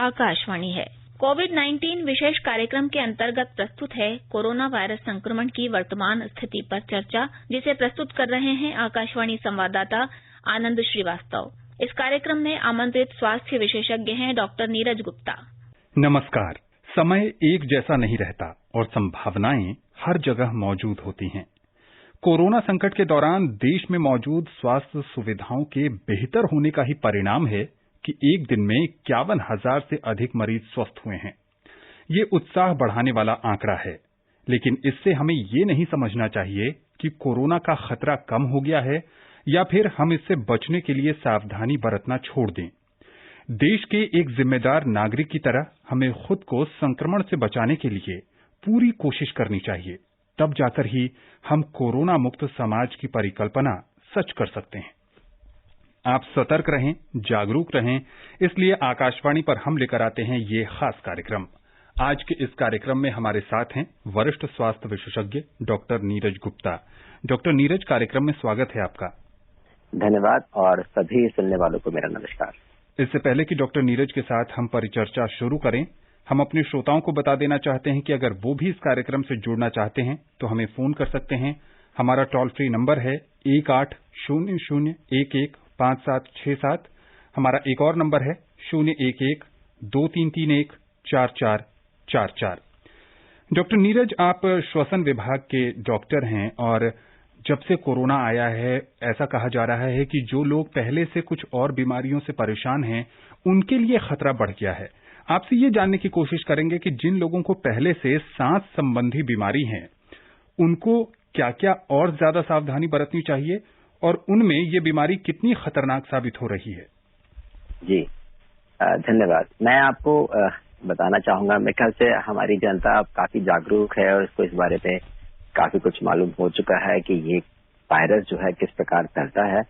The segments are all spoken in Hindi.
आकाशवाणी है। कोविड-19 विशेष कार्यक्रम के अंतर्गत प्रस्तुत है कोरोना वायरस संक्रमण की वर्तमान स्थिति पर चर्चा, जिसे प्रस्तुत कर रहे हैं आकाशवाणी संवाददाता आनंद श्रीवास्तव। इस कार्यक्रम में आमंत्रित स्वास्थ्य विशेषज्ञ हैं डॉक्टर नीरज गुप्ता। नमस्कार। समय एक जैसा नहीं रहता और संभावनाएं हर जगह मौजूद होती हैं। कोरोना संकट के दौरान देश में मौजूद स्वास्थ्य सुविधाओं के बेहतर होने का ही परिणाम है कि एक दिन में 51,000 से अधिक मरीज स्वस्थ हुए हैं। ये उत्साह बढ़ाने वाला आंकड़ा है, लेकिन इससे हमें ये नहीं समझना चाहिए कि कोरोना का खतरा कम हो गया है या फिर हम इससे बचने के लिए सावधानी बरतना छोड़ दें। देश के एक जिम्मेदार नागरिक की तरह हमें खुद को संक्रमण से बचाने के लिए पूरी कोशिश करनी चाहिए, तब जाकर ही हम कोरोना मुक्त समाज की परिकल्पना सच कर सकते हैं। आप सतर्क रहें, जागरूक रहें, इसलिए आकाशवाणी पर हम लेकर आते हैं ये खास कार्यक्रम। आज के इस कार्यक्रम में हमारे साथ हैं वरिष्ठ स्वास्थ्य विशेषज्ञ डॉक्टर नीरज गुप्ता। डॉक्टर नीरज, कार्यक्रम में स्वागत है आपका। धन्यवाद और सभी सुनने वालों को मेरा नमस्कार। इससे पहले कि डॉक्टर नीरज के साथ हम परिचर्चा शुरू करें, हम अपने श्रोताओं को बता देना चाहते हैं कि अगर वो भी इस कार्यक्रम से जुड़ना चाहते हैं तो हमें फोन कर सकते हैं। हमारा टोल फ्री नंबर है 1800115767। हमारा एक और नंबर है 011-2331-4444। डॉक्टर नीरज, आप श्वसन विभाग के डॉक्टर हैं और जब से कोरोना आया है, ऐसा कहा जा रहा है कि जो लोग पहले से कुछ और बीमारियों से परेशान हैं, उनके लिए खतरा बढ़ गया है। आपसे ये जानने की कोशिश करेंगे कि जिन लोगों को पहले से सांस संबंधी बीमारी है, उनको क्या क्या और ज्यादा सावधानी बरतनी चाहिए और उनमें ये बीमारी कितनी खतरनाक साबित हो रही है। जी धन्यवाद। मैं आपको बताना चाहूंगा, मेरे ख्याल से हमारी जनता काफी जागरूक है और इसको इस बारे में काफी कुछ मालूम हो चुका है कि ये वायरस जो है किस प्रकार फैलता है।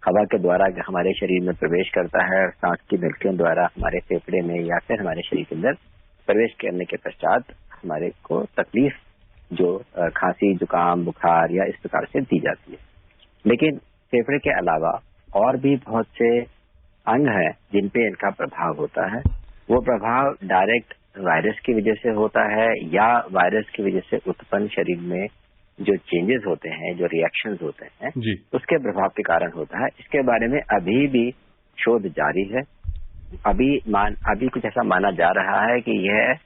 हवा के द्वारा हमारे शरीर में प्रवेश करता है और सांस की नलिकाओं द्वारा हमारे फेफड़े में या फिर हमारे शरीर के अंदर प्रवेश करने के पश्चात हमारे को तकलीफ जो खांसी, जुकाम, बुखार या इस प्रकार से दी जाती है। लेकिन फेफड़े के अलावा और भी बहुत से अंग हैं जिन पे इनका प्रभाव होता है। वो प्रभाव डायरेक्ट वायरस की वजह से होता है या वायरस की वजह से उत्पन्न शरीर में जो चेंजेस होते हैं, जो रिएक्शंस होते हैं, उसके प्रभाव के कारण होता है। इसके बारे में अभी भी शोध जारी है। अभी कुछ ऐसा माना जा रहा है कि यह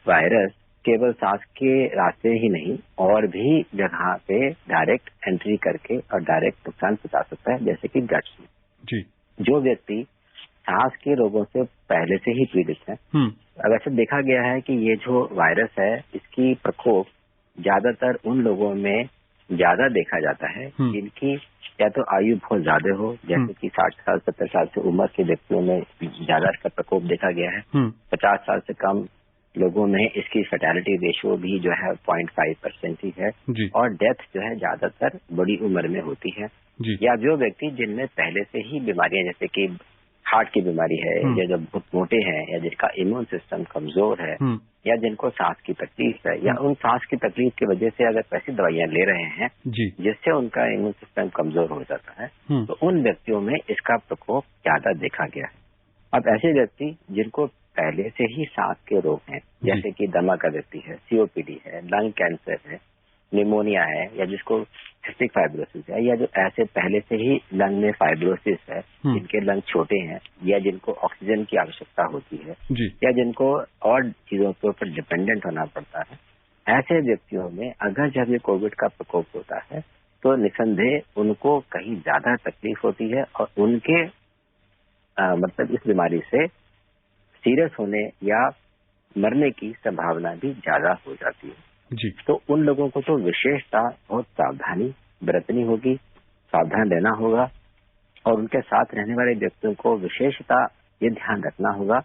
वायरस केवल सांस के रास्ते ही नहीं और भी जगह पे डायरेक्ट एंट्री करके और डायरेक्ट नुकसान पहुंचा सकता है, जैसे कि गट्स में। जो व्यक्ति सांस के रोगों से पहले से ही पीड़ित है, वैसे देखा गया है कि ये जो वायरस है, इसकी प्रकोप ज्यादातर उन लोगों में ज्यादा देखा जाता है जिनकी या तो आयु बहुत ज्यादा हो, जैसे कि 60 साल 70 साल से उम्र के व्यक्तियों में ज्यादा इसका प्रकोप देखा गया है। 50 साल से कम लोगों में इसकी फैटेलिटी रेशियो भी जो है 0.5% ही है और डेथ जो है ज्यादातर बड़ी उम्र में होती है। या जो व्यक्ति जिनमें पहले से ही बीमारियां, जैसे कि हार्ट की बीमारी है, या जो बहुत मोटे हैं, या जिनका इम्यून सिस्टम कमजोर है, या जिनको सांस की तकलीफ है, या उन सांस की तकलीफ की वजह से अगर ऐसी दवाइयां ले रहे हैं जिससे उनका इम्यून सिस्टम कमजोर हो जाता है, तो उन व्यक्तियों में इसका प्रकोप ज्यादा देखा गया है। अब ऐसे व्यक्ति जिनको पहले से ही सांस के रोग हैं, जैसे कि दमा का व्यक्ति है, COPD है, लंग कैंसर है, निमोनिया है, या जिसको सिस्टिक फाइब्रोसिस है, या जो ऐसे पहले से ही लंग में फाइब्रोसिस है, जिनके लंग छोटे हैं, या जिनको ऑक्सीजन की आवश्यकता होती है, या जिनको और चीजों के ऊपर डिपेंडेंट होना पड़ता है, ऐसे व्यक्तियों में अगर जब ये कोविड का प्रकोप होता है तो निसंदेह उनको कहीं ज्यादा तकलीफ होती है और उनके मतलब इस बीमारी से सीरियस होने या मरने की संभावना भी ज्यादा हो जाती है। तो उन लोगों को तो विशेषता बहुत सावधानी बरतनी होगी, सावधान रहना होगा और उनके साथ रहने वाले व्यक्तियों को विशेषता ये ध्यान रखना होगा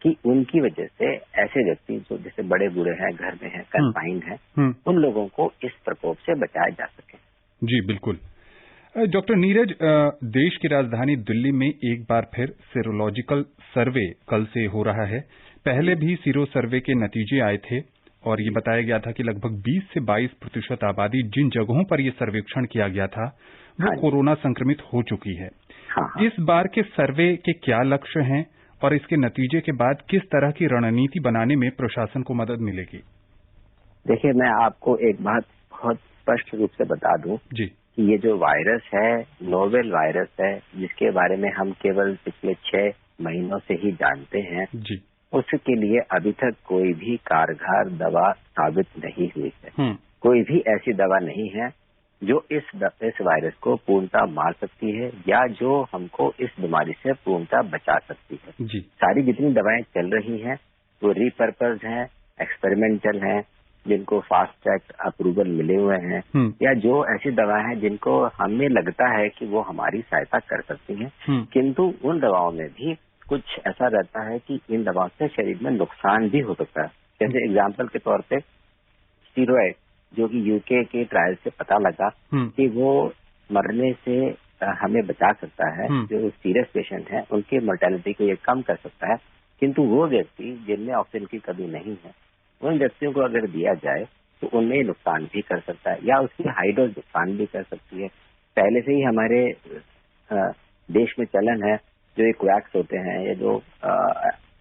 कि उनकी वजह से ऐसे व्यक्ति जो जैसे बड़े बूढ़े हैं, घर में हैं, कन्फाइंड हैं, उन लोगों को इस प्रकोप से बचाया जा सके। जी बिल्कुल। डॉक्टर नीरज, देश की राजधानी दिल्ली में एक बार फिर सीरोलॉजिकल सर्वे कल से हो रहा है। पहले भी सीरो सर्वे के नतीजे आए थे और ये बताया गया था कि लगभग 20 से 22% आबादी जिन जगहों पर ये सर्वेक्षण किया गया था वो कोरोना संक्रमित हो चुकी है। इस बार के सर्वे के क्या लक्ष्य हैं और इसके नतीजे के बाद किस तरह की रणनीति बनाने में प्रशासन को मदद मिलेगी? देखिए, मैं आपको एक बात बहुत स्पष्ट रूप से बता दूं जी कि ये जो वायरस है, नोवेल वायरस है, जिसके बारे में हम केवल पिछले 6 महीनों से ही जानते हैं, जी उसके लिए अभी तक कोई भी कारगर दवा साबित नहीं हुई है। कोई भी ऐसी दवा नहीं है जो इस वायरस को पूर्णतः मार सकती है या जो हमको इस बीमारी से पूर्णतः बचा सकती है। जी सारी जितनी दवाएं चल रही हैं वो रीपर्पज हैं, एक्सपेरिमेंटल हैं, जिनको फास्ट ट्रैक अप्रूवल मिले हुए हैं, या जो ऐसी दवाएं हैं जिनको हमें लगता है कि वो हमारी सहायता कर सकती हैं, किंतु उन दवाओं में भी कुछ ऐसा रहता है कि इन दवाओं से शरीर में नुकसान भी हो सकता है। जैसे एग्जाम्पल के तौर पे स्टीरॉयड, जो कि यूके के ट्रायल से पता लगा कि वो मरने से हमें बचा सकता है, जो सीरियस पेशेंट हैं उनके मोर्टेलिटी को ये कम कर सकता है, किंतु वो व्यक्ति जिनमें ऑक्सीजन की कमी नहीं है, उन व्यक्तियों को अगर दिया जाए तो उनमें नुकसान भी कर सकता है या उसकी हाई डोज नुकसान भी कर सकती है। पहले से ही हमारे देश में चलन है, जो ये क्वैक्स होते हैं या जो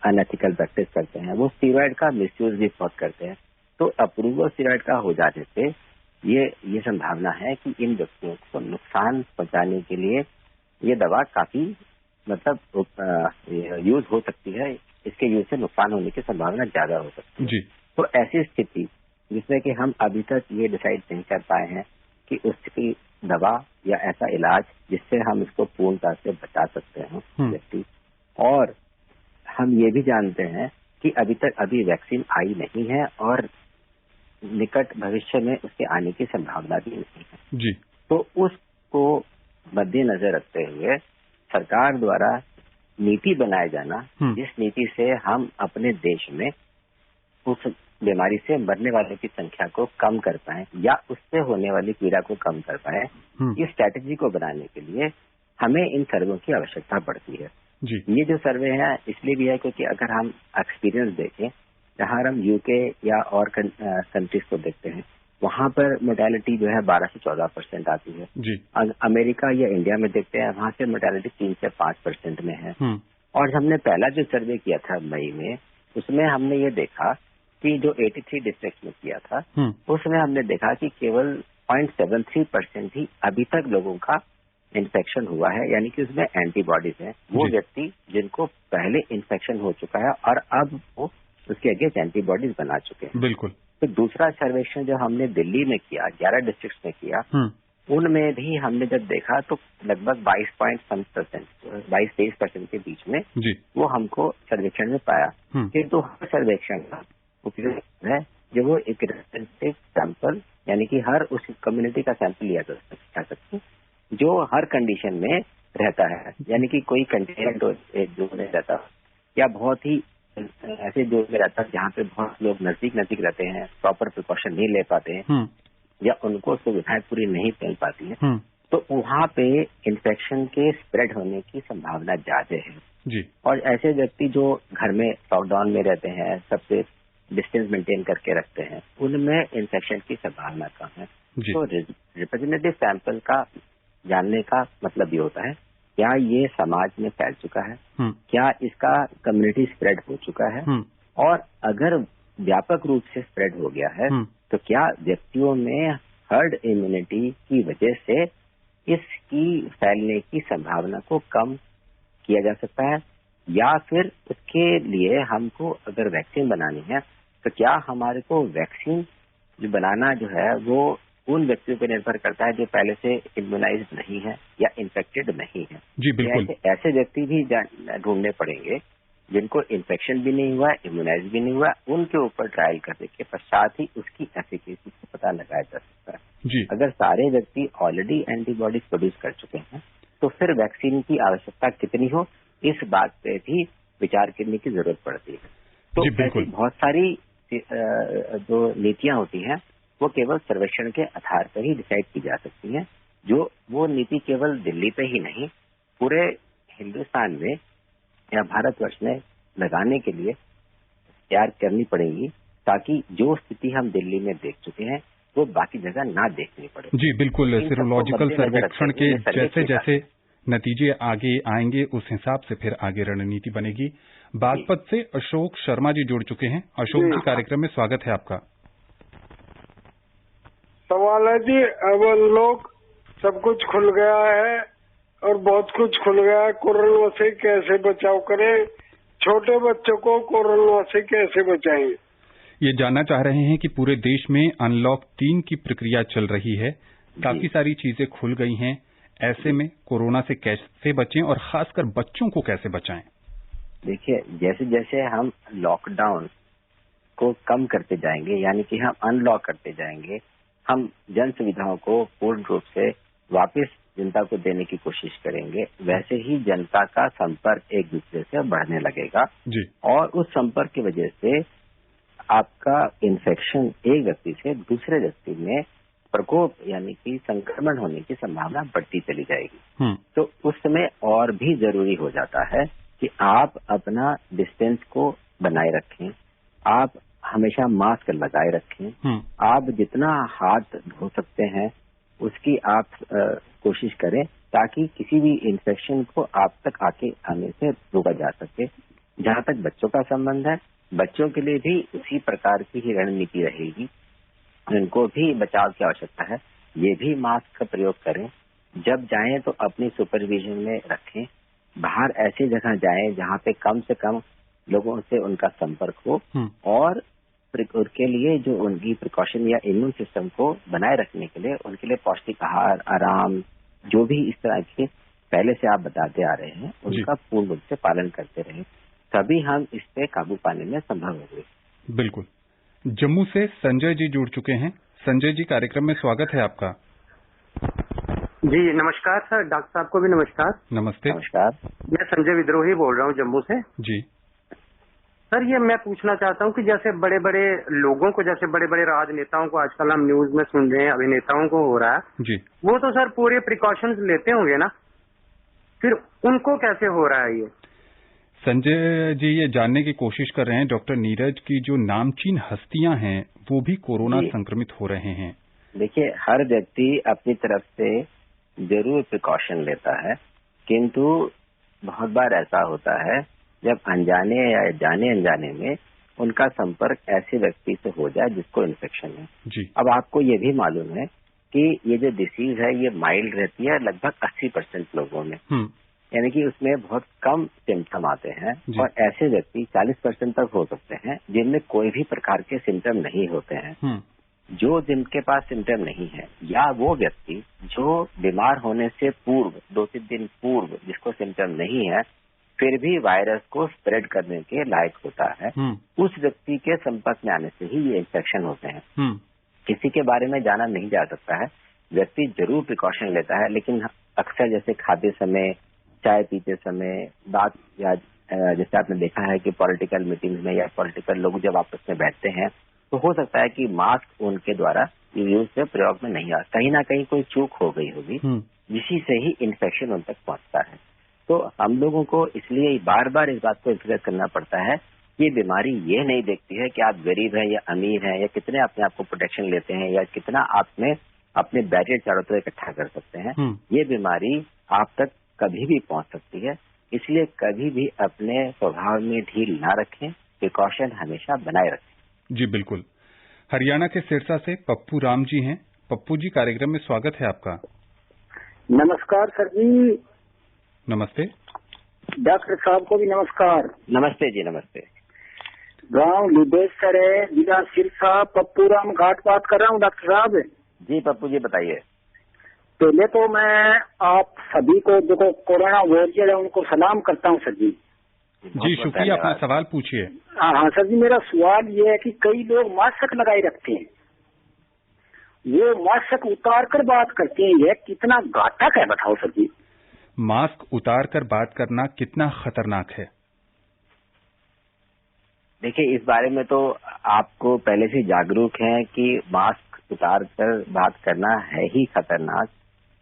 अनएथिकल प्रैक्टिस करते हैं, वो स्टीरॉयड का मिसयूज भी बहुत करते हैं। तो अप्रूवल स्टीरॉयड का हो जाने से ये संभावना है कि इन व्यक्तियों को नुकसान पहुंचाने के लिए ये दवा काफी यूज हो सकती है, इसके यूज से नुकसान होने की संभावना ज्यादा हो सकती है। जी। तो ऐसी स्थिति जिसमें कि हम अभी तक ये डिसाइड नहीं कर पाए हैं कि उसकी दवा या ऐसा इलाज जिससे हम इसको पूर्णतः से बचा सकते हैं व्यक्ति, और हम ये भी जानते हैं कि अभी वैक्सीन आई नहीं है और निकट भविष्य में उसके आने की संभावना भी नहीं है। जी। तो उसको मद्देनजर रखते हुए सरकार द्वारा नीति बनाया जाना, जिस नीति से हम अपने देश में उस बीमारी से मरने वालों की संख्या को कम कर पाए या उससे होने वाली पीड़ा को कम कर पाए, इस स्ट्रैटेजी को बनाने के लिए हमें इन सर्वे की आवश्यकता पड़ती है। जी। ये जो सर्वे है इसलिए भी है क्योंकि अगर हम एक्सपीरियंस देखें, जहाँ हम यूके या और कंट्रीज को देखते हैं, वहाँ पर मोर्टेलिटी जो है 12 से 14% आती है। जी। अमेरिका या इंडिया में देखते हैं, वहाँ से मोर्टेलिटी 3 से 5% में है। और हमने पहला जो सर्वे किया था मई में, उसमें हमने ये देखा कि जो 83 डिस्ट्रिक्ट में किया था, उसमें हमने देखा कि केवल 0.73% ही अभी तक लोगों का इन्फेक्शन हुआ है, यानी कि उसमें एंटीबॉडीज हैं। वो व्यक्ति जिनको पहले इन्फेक्शन हो चुका है और अब वो उसके अगेंस्ट एंटीबॉडीज बना चुके हैं। बिल्कुल। तो दूसरा सर्वेक्षण जो हमने दिल्ली में किया, 11 डिस्ट्रिक्ट में किया, उनमें भी हमने जब देखा तो लगभग 22-23% के बीच में वो हमको सर्वेक्षण में पाया। किंतु हर सर्वेक्षण का उपयोग है जो वो एक रिप्रेजेंटेटिव सैंपल, यानी कि हर उस कम्युनिटी का सैंपल लिया जा सकता जो हर कंडीशन में रहता है, यानी कि कोई कंटेनमेंट जोन में रहता या बहुत ही ऐसे जोन में रहता जहाँ पे बहुत लोग नजदीक रहते हैं, प्रॉपर प्रिकॉशन नहीं ले पाते हैं या उनको सुविधाएं पूरी नहीं मिल पाती है, तो वहाँ पे इन्फेक्शन के स्प्रेड होने की संभावना ज्यादा है। जी। और ऐसे व्यक्ति जो घर में लॉकडाउन में रहते हैं, सबसे डिस्टेंस मेंटेन करके रखते हैं, उनमें इन्फेक्शन की संभावना कम है। तो रिप्रेजेंटेटिव सैंपल का जानने का मतलब ये होता है, क्या ये समाज में फैल चुका है, क्या इसका कम्युनिटी स्प्रेड हो चुका है, और अगर व्यापक रूप से स्प्रेड हो गया है तो क्या व्यक्तियों में हर्ड इम्यूनिटी की वजह से इसकी फैलने की संभावना को कम किया जा सकता है, या फिर उसके लिए हमको अगर वैक्सीन बनानी है तो क्या हमारे को वैक्सीन जो बनाना जो है वो उन व्यक्तियों पर निर्भर करता है जो पहले से इम्यूनाइज्ड नहीं है या इन्फेक्टेड नहीं है। जी बिल्कुल। ऐसे व्यक्ति भी ढूंढने पड़ेंगे जिनको इन्फेक्शन भी नहीं हुआ, इम्यूनाइज भी नहीं हुआ, उनके ऊपर ट्रायल करने के पश्चात ही उसकी एफिकेसी को पता लगाया जा सकता है। जी। अगर सारे व्यक्ति ऑलरेडी एंटीबॉडीज प्रोड्यूस कर चुके हैं तो फिर वैक्सीन की आवश्यकता कितनी हो, इस बात पे भी विचार करने की जरूरत पड़ती है। तो ऐसी बहुत सारी जो नीतियां होती हैं वो केवल सर्वेक्षण के आधार पर ही डिसाइड की जा सकती हैं, जो वो नीति केवल दिल्ली पे ही नहीं पूरे हिंदुस्तान में या भारतवर्ष में लगाने के लिए तैयार करनी पड़ेगी, ताकि जो स्थिति हम दिल्ली में देख चुके हैं वो बाकी जगह ना देखनी पड़े। जी बिल्कुल। सीरोलॉजिकल सर्वेक्षण के नतीजे आगे आएंगे, उस हिसाब से फिर आगे रणनीति बनेगी। बागपत से अशोक शर्मा जी जुड़ चुके हैं। अशोक जी, कार्यक्रम में स्वागत है आपका। सवाल है जी, अब लोग सब कुछ खुल गया है और बहुत कुछ खुल गया है, कोरोना से कैसे बचाव करें, छोटे बच्चों को कोरोना से कैसे बचाएं? ये जानना चाह रहे हैं कि पूरे देश में अनलॉक 3 की प्रक्रिया चल रही है, काफी सारी चीजें खुल गई हैं, ऐसे में कोरोना से कैसे बचें और खासकर बच्चों को कैसे बचाएं? देखिए, जैसे जैसे हम लॉकडाउन को कम करते जाएंगे, यानी कि हम अनलॉक करते जाएंगे, हम जन सुविधाओं को पूर्ण रूप से वापस जनता को देने की कोशिश करेंगे, वैसे ही जनता का संपर्क एक दूसरे से बढ़ने लगेगा जी। और उस संपर्क की वजह से आपका इन्फेक्शन एक व्यक्ति से दूसरे व्यक्ति में प्रकोप यानी कि संक्रमण होने की संभावना बढ़ती चली जाएगी। तो उस समय और भी जरूरी हो जाता है कि आप अपना डिस्टेंस को बनाए रखें, आप हमेशा मास्क लगाए रखें, आप जितना हाथ धो सकते हैं उसकी आप कोशिश करें ताकि किसी भी इन्फेक्शन को आप तक आने से रोका जा सके। जहां तक बच्चों का संबंध है, बच्चों के लिए भी उसी प्रकार की ही रणनीति रहेगी। उनको भी बचाव की आवश्यकता है, ये भी मास्क का प्रयोग करें। जब जाएं तो अपनी सुपरविजन में रखें, बाहर ऐसी जगह जाएं जहां पे कम से कम लोगों से उनका संपर्क हो और उनके लिए जो उनकी प्रिकॉशन या इम्यून सिस्टम को बनाए रखने के लिए उनके लिए पौष्टिक आहार, आराम, जो भी इस तरह के पहले से आप बताते आ रहे हैं उनका पूर्ण रूप से पालन करते रहें, तभी हम इस पे काबू पाने में संभव होंगे। बिल्कुल। जम्मू से संजय जी जुड़ चुके हैं। संजय जी, कार्यक्रम में स्वागत है आपका। जी नमस्कार सर, डॉक्टर साहब को भी नमस्कार। नमस्ते। नमस्कार, मैं संजय विद्रोही बोल रहा हूँ जम्मू से। जी सर, ये मैं पूछना चाहता हूँ कि जैसे बड़े बड़े लोगों को, जैसे बड़े बड़े राजनेताओं को आजकल हम न्यूज में सुन रहे हैं, अभिनेताओं को हो रहा है जी, वो तो सर पूरे प्रिकॉशंस लेते होंगे ना, फिर उनको कैसे हो रहा है ये? संजय जी ये जानने की कोशिश कर रहे हैं डॉक्टर नीरज की जो नामचीन हस्तियां हैं वो भी कोरोना संक्रमित हो रहे हैं। देखिए, हर व्यक्ति अपनी तरफ से जरूर प्रिकॉशन लेता है, किंतु बहुत बार ऐसा होता है जब अनजाने या जाने अनजाने में उनका संपर्क ऐसे व्यक्ति से हो जाए जिसको इन्फेक्शन है जी। अब आपको ये भी मालूम है कि ये जो डिसीज है ये माइल्ड रहती है लगभग 80% लोगों में, यानी कि उसमें बहुत कम सिम्टम आते हैं और ऐसे व्यक्ति 40% तक हो सकते हैं जिनमें कोई भी प्रकार के सिम्टम नहीं होते हैं। जो जिनके पास सिम्टम नहीं है या वो व्यक्ति जो बीमार होने से पूर्व 2-3 दिन पूर्व जिसको सिम्टम नहीं है फिर भी वायरस को स्प्रेड करने के लायक होता है, उस व्यक्ति के संपर्क में आने से ही ये इन्फेक्शन होते हैं। किसी के बारे में जाना नहीं जा सकता है, व्यक्ति जरूर प्रिकॉशन लेता है, लेकिन अक्सर जैसे खाते समय, चाय पीते समय, बात या जैसे आपने देखा है कि पॉलिटिकल मीटिंग में या पॉलिटिकल लोग जब आपस में बैठते हैं तो हो सकता है कि मास्क उनके द्वारा यूज से प्रयोग में नहीं आ, कहीं ना कहीं कोई चूक हो गई होगी जिसी से ही इन्फेक्शन उन तक पहुंचता है। तो हम लोगों को इसलिए बार बार इस बात को एम्फसाइज करना पड़ता है कि ये बीमारी ये नहीं देखती है कि आप गरीब हैं या अमीर हैं या कितने अपने आप को प्रोटेक्शन लेते हैं या कितना आप में अपने बैरियर चारों तरफ इकट्ठा कर सकते हैं। ये बीमारी आप तक कभी भी पहुंच सकती है, इसलिए कभी भी अपने स्वभाव में ढील ना रखें, प्रिकॉशन हमेशा बनाए रखें। जी बिल्कुल। हरियाणा के सिरसा से पप्पू राम जी हैं। पप्पू जी, कार्यक्रम में स्वागत है आपका। नमस्कार सर जी। नमस्ते। डॉक्टर साहब को भी नमस्कार। नमस्ते जी, नमस्ते। गांव लिबेसर है, जिला सिरसा, पप्पू राम घाट बात कर रहा हूँ डॉक्टर साहब। जी पप्पू जी, बताइए। पहले तो मैं आप सभी को जो कोरोना वॉरियर है उनको सलाम करता हूँ सर जी। जी शुक्रिया, अपना सवाल पूछिए। हाँ सर जी, मेरा सवाल ये है कि कई लोग मास्क लगाए रखते हैं, वो मास्क उतार कर बात करते हैं, यह कितना घातक है बताओ सर जी? मास्क उतार कर बात करना कितना खतरनाक है? देखिए, इस बारे में तो आपको पहले से जागरूक हैं कि मास्क उतार कर बात करना है ही खतरनाक,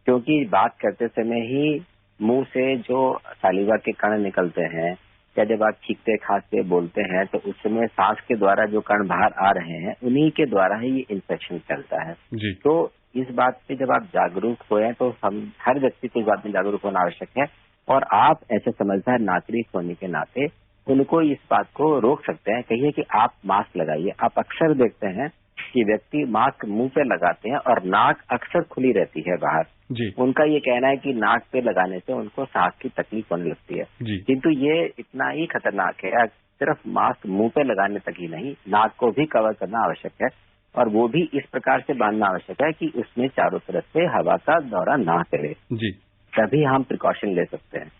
क्योंकि बात करते समय ही मुंह से जो सालिवा के कण निकलते हैं या जब आप छींकते खांसते बोलते हैं तो उस समय सांस के द्वारा जो कण बाहर आ रहे हैं उन्हीं के द्वारा ही ये इन्फेक्शन फैलता है। जी। तो इस बात पे जब आप जागरूक हुए तो हम हर व्यक्ति को इस बात में जागरूक होना आवश्यक है, और आप ऐसे समझदार नागरिक होने के नाते उनको इस बात को रोक सकते हैं। कहिए कि आप मास्क लगाइए। आप अक्सर देखते हैं कि व्यक्ति मास्क मुंह पे लगाते हैं और नाक अक्सर खुली रहती है बाहर जी। उनका ये कहना है कि नाक पे लगाने से उनको सांस की तकलीफ होने लगती है, किंतु ये इतना ही खतरनाक है। सिर्फ मास्क मुंह पे लगाने तक ही नहीं, नाक को भी कवर करना आवश्यक है, और वो भी इस प्रकार से बांधना आवश्यक है कि उसमें चारों तरफ से हवा का दौरा ना करे जी। तभी हम प्रिकॉशन ले सकते हैं।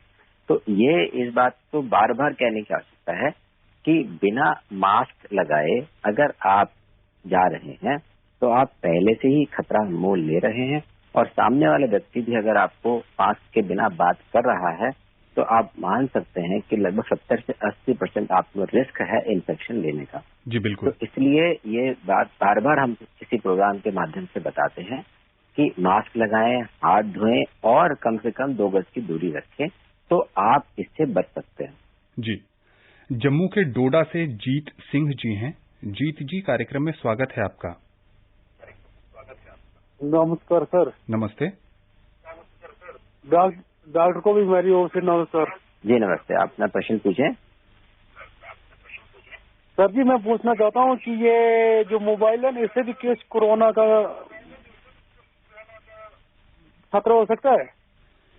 तो ये इस बात को बार बार कहने की आवश्यकता है कि बिना मास्क लगाए अगर आप जा रहे हैं तो आप पहले से ही खतरा मोल ले रहे हैं, और सामने वाला व्यक्ति भी अगर आपको मास्क के बिना बात कर रहा है तो आप मान सकते हैं कि लगभग 70 से 80% आपको रिस्क है इन्फेक्शन लेने का। जी बिल्कुल। तो इसलिए ये बात बार बार हम किसी प्रोग्राम के माध्यम से बताते हैं कि मास्क लगाएं, हाथ धोएं और कम से कम 2 गज की दूरी रखें, तो आप इससे बच सकते हैं। जी। जम्मू के डोडा से जीत सिंह जी हैं। जीत जी, कार्यक्रम में स्वागत है आपका। नमस्कार सर। नमस्ते। डॉक्टर को भी मेरी ओर से नमस्कार। जी नमस्ते, आप अपना प्रश्न पूछें। सर जी, मैं पूछना चाहता हूँ कि ये जो मोबाइल है इससे भी केस कोरोना का खतरा हो सकता है?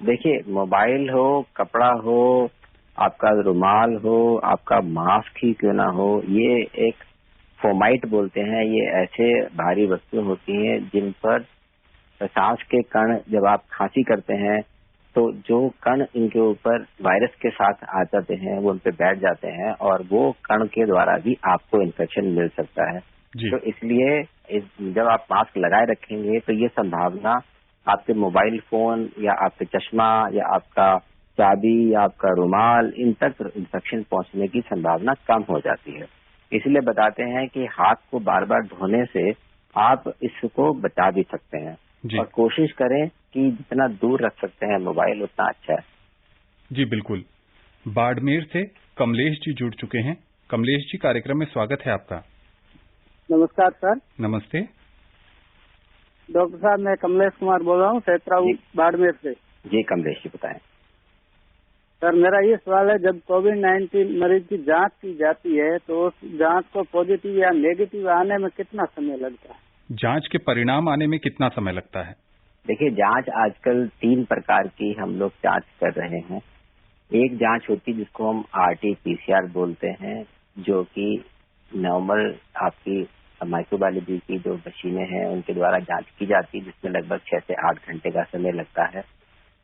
देखिए, मोबाइल हो, कपड़ा हो, आपका रुमाल हो, आपका मास्क ही क्यों ना हो, ये एक फोमाइट बोलते हैं, ये ऐसे भारी वस्तुएं होती हैं जिन पर सांस के कण, जब आप खांसी करते हैं तो जो कण इनके ऊपर वायरस के साथ आ जाते हैं वो उन पे बैठ जाते हैं, और वो कण के द्वारा भी आपको इन्फेक्शन मिल सकता है। तो इसलिए जब आप मास्क लगाए रखेंगे तो ये संभावना आपके मोबाइल फोन या आपके चश्मा या आपका चाबी या आपका रुमाल, इन तक इन्फेक्शन पहुंचने की संभावना कम हो जाती है। इसलिए बताते हैं कि हाथ को बार बार धोने से आप इसको बचा भी सकते हैं, और कोशिश करें कि जितना दूर रख सकते हैं मोबाइल उतना अच्छा है। जी बिल्कुल। बाड़मेर से कमलेश जी जुड़ चुके हैं। कमलेश जी, कार्यक्रम में स्वागत है आपका। नमस्कार सर। नमस्ते डॉक्टर साहब, मैं कमलेश कुमार बोल रहा हूँ, सैतराऊ बाड़मेर से। जी कमलेश जी, बताएं। सर, मेरा ये सवाल है, जब कोविड-19 मरीज की जांच की जाती है तो उस जांच को पॉजिटिव या नेगेटिव आने में कितना समय लगता है? जांच के परिणाम आने में कितना समय लगता है? देखिए, जांच आजकल 3 प्रकार की हम लोग जांच कर रहे हैं। एक जांच होती है जिसको हम RT-PCR बोलते हैं, जो कि नॉर्मल आपकी माइक्रोबायोलॉजी की जो मशीनें हैं उनके द्वारा जांच की जाती है, जिसमें लगभग 6 से 8 घंटे का समय लगता है।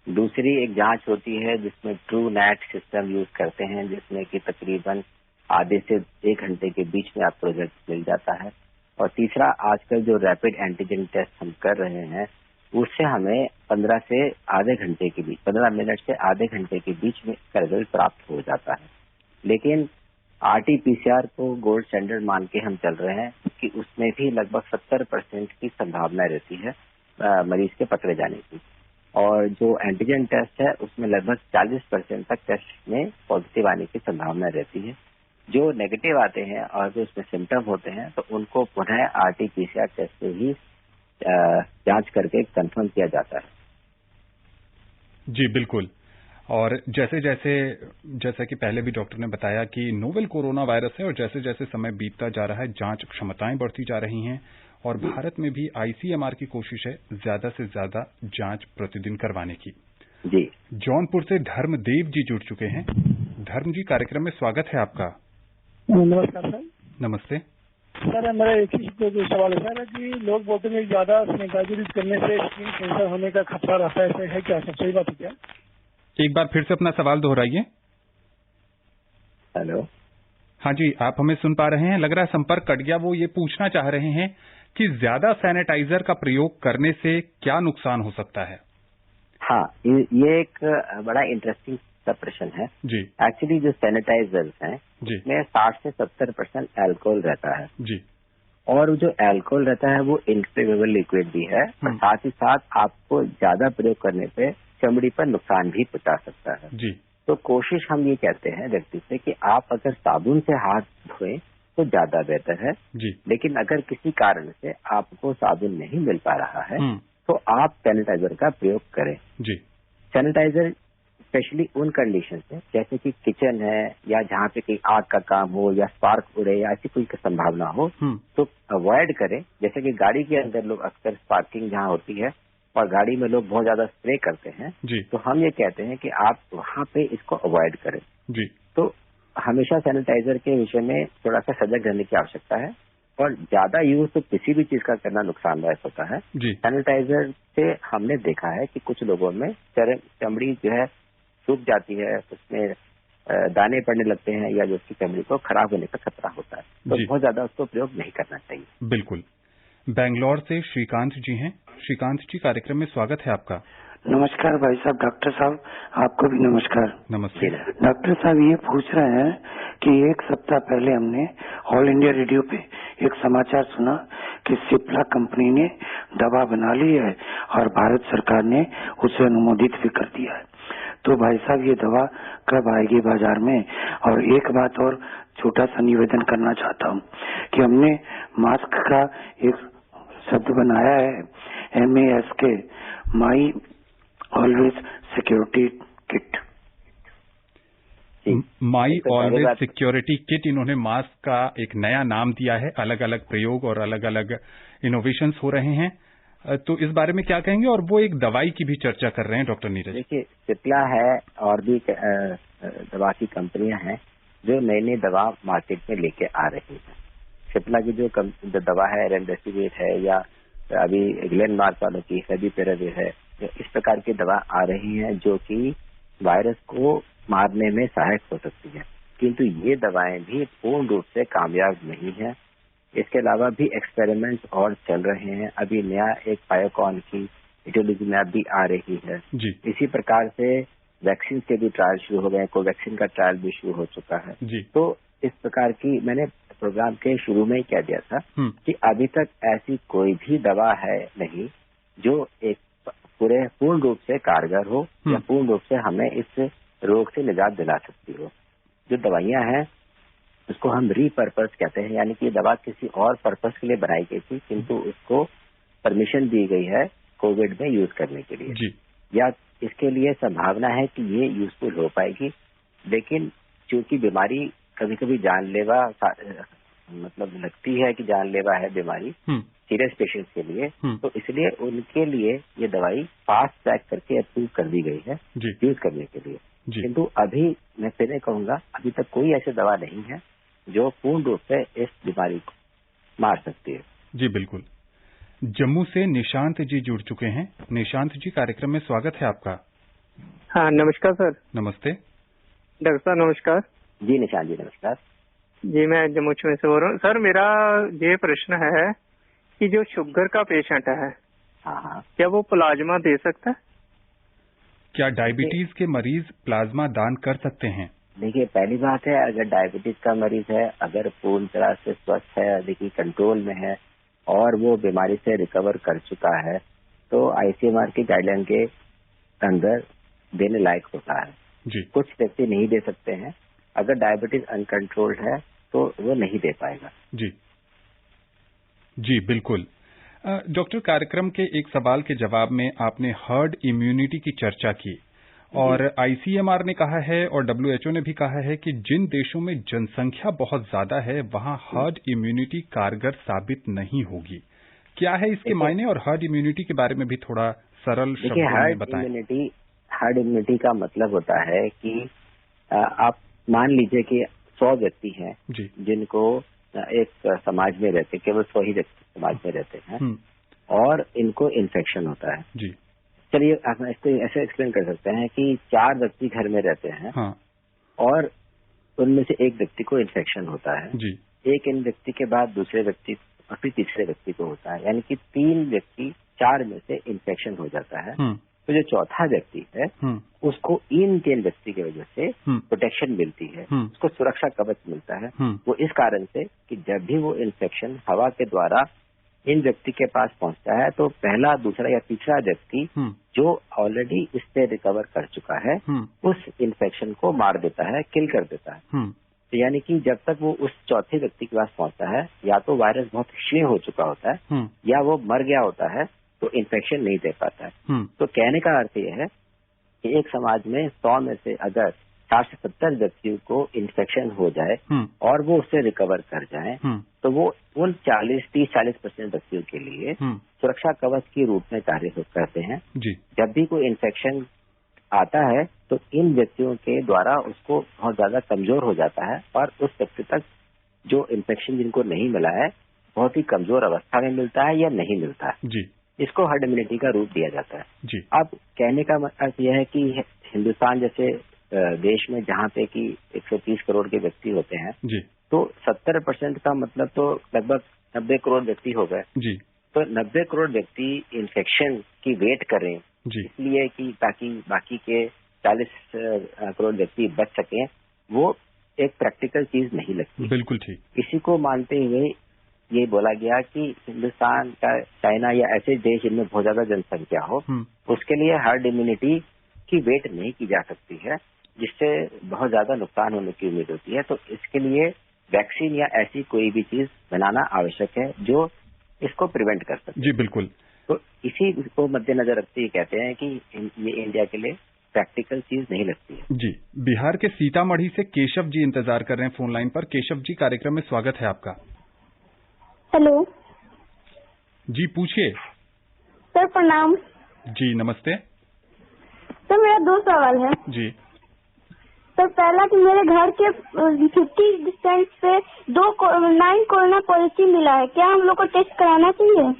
दूसरी एक जांच होती है जिसमें ट्रू नेट सिस्टम यूज करते हैं, जिसमें कि तकरीबन आधे से 1 घंटे के बीच में आपको रिजल्ट मिल जाता है। और तीसरा, आजकल जो रैपिड एंटीजन टेस्ट हम कर रहे हैं उससे हमें 15 से आधे घंटे के बीच, 15 मिनट से आधे घंटे के बीच में इसका रिजल्ट प्राप्त हो जाता है। लेकिन RT-PCR को गोल्ड स्टैंडर्ड मान के हम चल रहे हैं कि उसमें भी लगभग 70% की संभावना रहती है मरीज के पकड़े जाने की, और जो एंटीजन टेस्ट है उसमें लगभग 40% तक टेस्ट में पॉजिटिव आने की संभावना रहती है। जो नेगेटिव आते हैं और जो उसमें सिम्टम होते हैं तो उनको पुनः RT-PCR टेस्ट से ही जांच करके कंफर्म किया जाता है। जी बिल्कुल। और जैसा कि पहले भी डॉक्टर ने बताया कि नोवेल कोरोना वायरस है, और जैसे जैसे समय बीतता जा रहा है जांच क्षमताएं बढ़ती जा रही हैं, और भारत में भी ICMR की कोशिश है ज्यादा से ज्यादा जांच प्रतिदिन करवाने की। जी। जौनपुर से धर्मदेव जी जुड़ चुके हैं। धर्म जी, कार्यक्रम में स्वागत है आपका। नमस्कार सर। नमस्ते सर, मेरा एक ही जो सवाल है सर कि लोग बोलते हैं ज्यादा सैनिटाइजर करने से स्किन कैंसर होने का खतरा रहता है, ऐसे है क्या? सब सही बात है क्या? एक बार फिर से अपना सवाल दोहराइए। हेलो। हाँ जी, आप हमें सुन पा रहे हैं? लग रहा है संपर्क कट गया। वो ये पूछना चाह रहे हैं कि ज्यादा सैनिटाइजर का प्रयोग करने से क्या नुकसान हो सकता है? हाँ, ये एक बड़ा इंटरेस्टिंग सा प्रश्न है जी। एक्चुअली जो सैनिटाइजर्स हैं उसमें 60 से 70% अल्कोहल रहता है जी, और जो अल्कोहल रहता है वो इनफ्लेमेबल लिक्विड भी है, और साथ ही साथ आपको ज्यादा प्रयोग करने पे चमड़ी पर नुकसान भी पहुंचा सकता है जी। तो कोशिश हम ये कहते हैं व्यक्ति से कि आप अगर साबुन से हाथ धोएं तो ज्यादा बेहतर है जी। लेकिन अगर किसी कारण से आपको साबुन नहीं मिल पा रहा है हम्म। तो आप सैनिटाइजर का प्रयोग करें। जी। सैनिटाइजर स्पेशली उन कंडीशन में जैसे कि किचन है या जहाँ पे कहीं आग का काम हो या स्पार्क उड़े या ऐसी कोई संभावना हो तो अवॉइड करें। जैसे कि गाड़ी के अंदर लोग अक्सर स्पार्किंग जहाँ होती है और गाड़ी में लोग बहुत ज्यादा स्प्रे करते हैं जी। तो हम ये कहते हैं कि आप वहाँ पे इसको अवॉइड करें। जी। तो हमेशा सैनिटाइजर के विषय में थोड़ा सा सजग रहने की आवश्यकता है और ज्यादा यूज तो किसी भी चीज का करना नुकसानदायक होता है। सैनिटाइजर से हमने देखा है कि कुछ लोगों में चमड़ी जो है सूख जाती है, उसमें दाने पड़ने लगते हैं या जो उसकी चमड़ी को खराब होने का खतरा होता है, तो बहुत ज्यादा उसको प्रयोग नहीं करना चाहिए। बिल्कुल। बेंगलोर से श्रीकांत जी हैं। श्रीकांत जी, कार्यक्रम में स्वागत है आपका। नमस्कार भाई साहब। डॉक्टर साहब आपको भी नमस्कार। नमस्ते। डॉक्टर साहब ये पूछ रहे हैं कि एक सप्ताह पहले हमने ऑल इंडिया रेडियो पे एक समाचार सुना कि सिप्ला कंपनी ने दवा बना ली है और भारत सरकार ने उसे अनुमोदित भी कर दिया है। तो भाई साहब ये दवा कब आएगी बाजार में? और एक बात और छोटा सा निवेदन करना चाहता हूँ कि हमने मास्क का एक शब्द बनाया है MASK, माई ऑलवेज सिक्योरिटी किट। माई ऑलवेज सिक्योरिटी किट इन्होंने मास्क का एक नया नाम दिया है। अलग अलग प्रयोग और अलग अलग इनोवेशंस हो रहे हैं, तो इस बारे में क्या कहेंगे? और वो एक दवाई की भी चर्चा कर रहे हैं डॉक्टर नीरज। देखिए, सिप्ला है और भी दवा की कंपनियां हैं जो नई नई दवा मार्केट में लेके आ रही हैं। सिप्ला की जो दवा है रेमडेसिविर है या अभी ग्लेनमार्क वालों की फेविपिराविर है, इस प्रकार की दवा आ रही है जो कि वायरस को मारने में सहायक हो सकती है, किंतु ये दवाएं भी पूर्ण रूप से कामयाब नहीं है। इसके अलावा भी एक्सपेरिमेंट्स और चल रहे हैं। अभी नया एक बायोकॉन की इटोलिजुमैब भी आ रही है जी। इसी प्रकार से वैक्सीन के भी ट्रायल शुरू हो गए, कोवैक्सीन का ट्रायल भी शुरू हो चुका है जी। तो इस प्रकार की मैंने प्रोग्राम के शुरू में ही कह दिया था कि अभी तक ऐसी कोई भी दवा है नहीं जो एक पूर्ण रूप से कारगर हो या पूर्ण रूप से हमें इस रोग से निजात दिला सकती हो। जो दवाइयां हैं उसको हम रीपर्पस कहते हैं, यानी कि ये दवा किसी और पर्पस के लिए बनाई गई थी किंतु उसको परमिशन दी गई है कोविड में यूज करने के लिए जी। या इसके लिए संभावना है कि ये यूजफुल हो पाएगी, लेकिन चूंकि बीमारी कभी कभी जानलेवा मतलब लगती है कि जानलेवा है बीमारी सीरियस पेशेंट्स के लिए, तो इसलिए उनके लिए ये दवाई फास्ट ट्रैक करके अप्रूव कर दी गई है यूज करने के लिए। किंतु अभी मैं फिर कहूंगा अभी तक कोई ऐसी दवा नहीं है जो पूर्ण रूप से इस बीमारी को मार सकती है। जी बिल्कुल। जम्मू से निशांत जी जुड़ चुके हैं। निशांत जी, कार्यक्रम में स्वागत है आपका। हाँ नमस्कार सर। नमस्ते डॉक्टर साहब। नमस्कार जी निशांत जी नमस्कार जी। मैं जम्मू से बोल रहा हूँ सर। मेरा ये प्रश्न है कि जो शुगर का पेशेंट है क्या वो प्लाज्मा दे सकता है? क्या डायबिटीज के मरीज प्लाज्मा दान कर सकते हैं? देखिए, पहली बात है अगर डायबिटीज का मरीज है, अगर पूर्ण तरह से स्वस्थ है, देखिए कंट्रोल में है और वो बीमारी से रिकवर कर चुका है तो ICMR की गाइडलाइन के अंदर देने लायक होता है जी। कुछ व्यक्ति नहीं दे सकते हैं। अगर डायबिटीज अनकंट्रोल्ड है तो वो नहीं दे पाएगा। जी जी बिल्कुल। डॉक्टर, कार्यक्रम के एक सवाल के जवाब में आपने हर्ड इम्यूनिटी की चर्चा की और ICMR ने कहा है और WHO ने भी कहा है कि जिन देशों में जनसंख्या बहुत ज्यादा है वहां हर्ड इम्यूनिटी कारगर साबित नहीं होगी। क्या है इसके मायने और हर्ड इम्यूनिटी के बारे में भी थोड़ा सरल शब्दों में बताएं। हर्ड इम्यूनिटी का मतलब होता है कि आप मान लीजिए कि 100 व्यक्ति हैं जिनको एक समाज में रहते, केवल 100 ही व्यक्ति समाज में रहते हैं और इनको इन्फेक्शन होता है जी। चलिए आप इसको ऐसे एक्सप्लेन कर सकते हैं कि 4 व्यक्ति घर में रहते हैं और उनमें से एक व्यक्ति को इन्फेक्शन होता है जी। एक इन व्यक्ति के बाद दूसरे व्यक्ति और फिर तीसरे व्यक्ति को होता है, यानी कि 3 व्यक्ति 4 में से इन्फेक्शन हो जाता है। तो जो चौथा व्यक्ति है उसको इन 3 व्यक्ति की वजह से प्रोटेक्शन मिलती है, उसको सुरक्षा कवच मिलता है। वो इस कारण से कि जब भी वो इन्फेक्शन हवा के द्वारा इन व्यक्ति के पास पहुंचता है तो पहला, दूसरा या तीसरा व्यक्ति जो ऑलरेडी इससे रिकवर कर चुका है उस इन्फेक्शन को मार देता है, किल कर देता है। तो यानी कि जब तक वो उस चौथे व्यक्ति के पास पहुंचता है, या तो वायरस बहुत क्षीण हो चुका होता है या वो मर गया होता है, तो इन्फेक्शन नहीं दे पाता है। तो कहने का अर्थ ये है कि एक समाज में 100 में से अगर 60 से 70 व्यक्तियों को इन्फेक्शन हो जाए और वो उससे रिकवर कर जाए, तो वो उन 30-40% व्यक्तियों के लिए सुरक्षा कवच के रूप में कार्य करते हैं। जब भी कोई इन्फेक्शन आता है तो इन व्यक्तियों के द्वारा उसको बहुत ज्यादा कमजोर हो जाता है और उस व्यक्ति तक जो इन्फेक्शन जिनको नहीं मिला है बहुत ही कमजोर अवस्था में मिलता है या नहीं मिलता है। इसको हर्ड इम्यूनिटी का रूप दिया जाता है। अब कहने का अर्थ यह है कि हिंदुस्तान जैसे देश में जहाँ पे कि 130 करोड़ के व्यक्ति होते हैं, तो 70% का मतलब तो लगभग 90 करोड़ व्यक्ति हो गए। तो 90 करोड़ व्यक्ति इन्फेक्शन की वेट करें इसलिए कि ताकि बाकी के 40 करोड़ व्यक्ति बच सकें, वो एक प्रैक्टिकल चीज नहीं लगती। बिल्कुल ठीक। इसी को मानते हुए ये बोला गया कि हिंदुस्तान का, चाइना या ऐसे देश जिनमें बहुत ज्यादा जनसंख्या हो, उसके लिए हर्ड इम्यूनिटी की वेट नहीं की जा सकती है, जिससे बहुत ज्यादा नुकसान होने की उम्मीद होती है। तो इसके लिए वैक्सीन या ऐसी कोई भी चीज बनाना आवश्यक है जो इसको प्रिवेंट कर सके। जी बिल्कुल। तो इसी को मद्देनजर रखते हुए कहते हैं कि ये इंडिया के लिए प्रैक्टिकल चीज नहीं लगती है। जी, बिहार के सीतामढ़ी से केशव जी इंतजार कर रहे हैं फोन लाइन पर। केशव जी, कार्यक्रम में स्वागत है आपका। हेलो जी, पूछिए। सर प्रणाम। जी नमस्ते। सर मेरा 2 सवाल है। जी सर, पहला कि मेरे घर के 50 डिस्टेंस पे 9 कोरोना पॉजिटिव मिला है, क्या हम लोग को टेस्ट कराना चाहिए?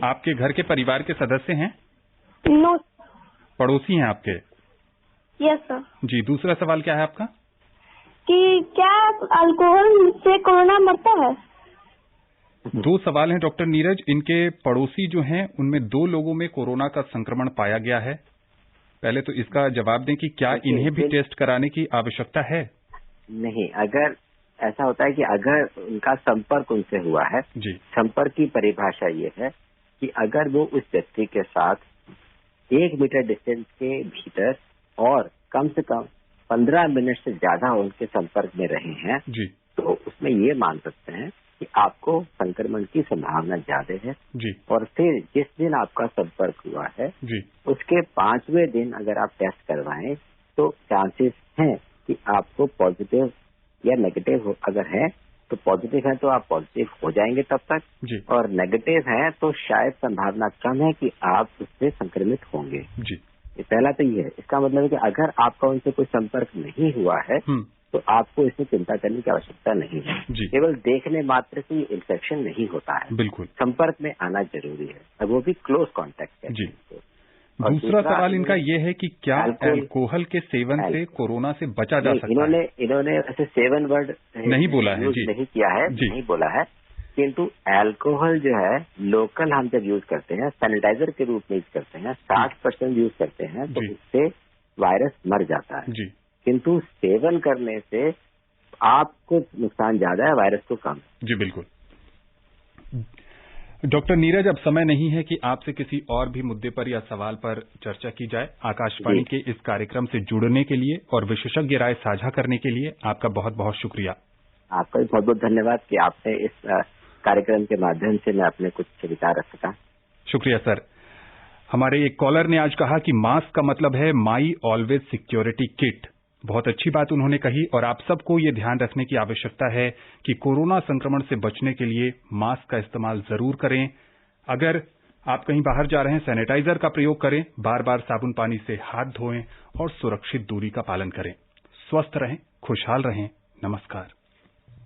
आपके घर के परिवार के सदस्य हैं? नो। पड़ोसी हैं आपके? Yes sir. जी, दूसरा सवाल क्या है आपका? कि क्या अल्कोहल से कोरोना मरता है? 2 सवाल हैं डॉक्टर नीरज। इनके पड़ोसी जो हैं उनमें 2 लोगों में कोरोना का संक्रमण पाया गया है। पहले तो इसका जवाब दें कि क्या इन्हें भी टेस्ट कराने की आवश्यकता है? नहीं, अगर ऐसा होता है कि अगर उनका संपर्क उनसे हुआ है, संपर्क की परिभाषा ये है कि अगर वो उस व्यक्ति के साथ 1 मीटर डिस्टेंस के भीतर और कम से कम 15 मिनट से ज्यादा उनके संपर्क में रहे हैं, तो उसमें ये मान सकते हैं कि आपको संक्रमण की संभावना ज्यादा है। और फिर जिस दिन आपका संपर्क हुआ है उसके 5वें दिन अगर आप टेस्ट करवाएं तो चांसेस हैं कि आपको पॉजिटिव या नेगेटिव अगर है तो पॉजिटिव है तो आप पॉजिटिव हो जाएंगे तब तक, और नेगेटिव है तो शायद संभावना कम है कि आप उससे संक्रमित होंगे। ये पहला तो ये है। इसका मतलब है कि अगर आपका उनसे कोई संपर्क नहीं हुआ है तो आपको इसमें चिंता करने की आवश्यकता नहीं है। केवल देखने मात्र से इन्फेक्शन नहीं होता है, बिल्कुल संपर्क में आना जरूरी है, अब वो भी क्लोज कांटेक्ट है। दूसरा सवाल इनका ये है कि क्या अल्कोहल के सेवन से कोरोना से बचा जा सकता है? इन्होंने ऐसे सेवन वर्ड नहीं बोला है, नहीं किया है, नहीं बोला है, किंतु अल्कोहल जो है लोकल हम जब यूज करते हैं, सैनिटाइजर के रूप में यूज करते हैं, 60% यूज करते हैं, तो उससे वायरस मर जाता है। किंतु सेवन करने से आपको नुकसान ज्यादा है, वायरस को कम। जी बिल्कुल। डॉक्टर नीरज, अब समय नहीं है कि आपसे किसी और भी मुद्दे पर या सवाल पर चर्चा की जाए। आकाशवाणी के इस कार्यक्रम से जुड़ने के लिए और विशेषज्ञ राय साझा करने के लिए आपका बहुत बहुत शुक्रिया। आपका भी बहुत बहुत धन्यवाद कि आपने इस कार्यक्रम के माध्यम से मैं अपने कुछ विचार रख सका। शुक्रिया सर। हमारे एक कॉलर ने आज कहा कि मास्क का मतलब है माई ऑलवेज सिक्योरिटी किट। बहुत अच्छी बात उन्होंने कही, और आप सबको ये ध्यान रखने की आवश्यकता है कि कोरोना संक्रमण से बचने के लिए मास्क का इस्तेमाल जरूर करें। अगर आप कहीं बाहर जा रहे हैं, सैनिटाइजर का प्रयोग करें, बार बार साबुन पानी से हाथ धोएं और सुरक्षित दूरी का पालन करें। स्वस्थ रहें, खुशहाल रहें। नमस्कार।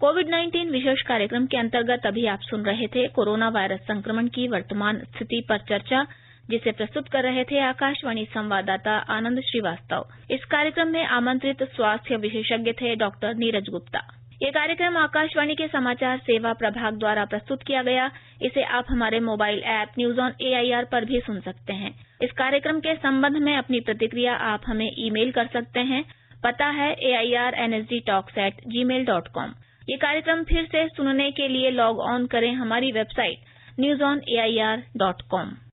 कोविड-19 विशेष कार्यक्रम के अंतर्गत अभी आप सुन रहे थे कोरोना वायरस संक्रमण की वर्तमान स्थिति पर चर्चा, जिसे प्रस्तुत कर रहे थे आकाशवाणी संवाददाता आनंद श्रीवास्तव। इस कार्यक्रम में आमंत्रित स्वास्थ्य विशेषज्ञ थे डॉक्टर नीरज गुप्ता। ये कार्यक्रम आकाशवाणी के समाचार सेवा प्रभाग द्वारा प्रस्तुत किया गया। इसे आप हमारे mobile app news on AIR पर भी सुन सकते हैं। इस कार्यक्रम के संबंध में अपनी प्रतिक्रिया आप हमें ईमेल कर सकते हैं। पता है airnsdtalks@gmail.com। ये कार्यक्रम फिर से सुनने के लिए लॉग ऑन करें हमारी वेबसाइट newsonair.com।